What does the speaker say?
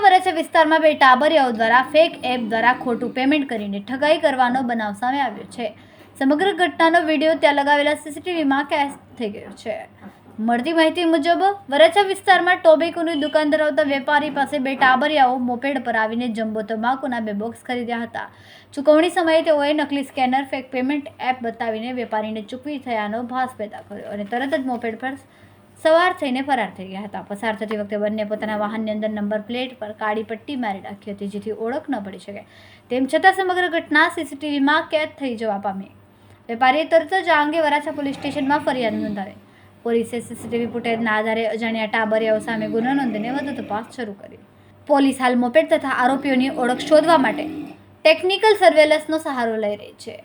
વરાછા વિસ્તારમાં બે ટાબરિયાઓ દ્વારા ફેક એપ દ્વારા ખોટું પેમેન્ટ કરીને ઠગાઈ કરવાનો બનાવ સામે આવ્યો છે. સમગ્ર ઘટનાનો વિડીયો ત્યાં લગાવેલા સીસીટીવીમાં કેદ થઈ ગયો છે. મળતી માહિતી મુજબ વરાછા વિસ્તારમાં ટોબેકોની દુકાન ધરાવતા વેપારી પાસે બે ટાબરિયાઓ મોપેડ પર આવીને જમ્બો તમાકુના 2 બોક્સ ખરીદ્યા હતા. ચૂકવણી સમયે તેઓએ નકલી સ્કેનર ફેક પેમેન્ટ એપ બતાવીને વેપારીને ચૂકવી થયાનો ભાસ પેદા કર્યો અને તરત જ મોપેડ પર સવાર થઈને ફરાર થઈ ગયા હતા. પસાર થતી વખતે બંને પોતાના વાહનની અંદર નંબર પ્લેટ પર કાળી પટ્ટી મારી રાખી હતી, જેથી ઓળખ ન પડી શકે. તેમ છતાં સમગ્ર ઘટના સીસીટીવીમાં કેદ થઈ જવા પામી. વેપારીએ તરત જ આ અંગે વરાછા પોલીસ સ્ટેશનમાં ફરિયાદ નોંધાવી. પોલીસે સીસીટીવી ફૂટેજના આધારે અજાણ્યા ટાબરિયાઓ સામે ગુનો નોંધીને વધુ તપાસ શરૂ કરી. પોલીસ હાલ મોપેડ તથા આરોપીઓની ઓળખ શોધવા માટે ટેકનિકલ સર્વેલન્સનો સહારો લઈ રહી છે.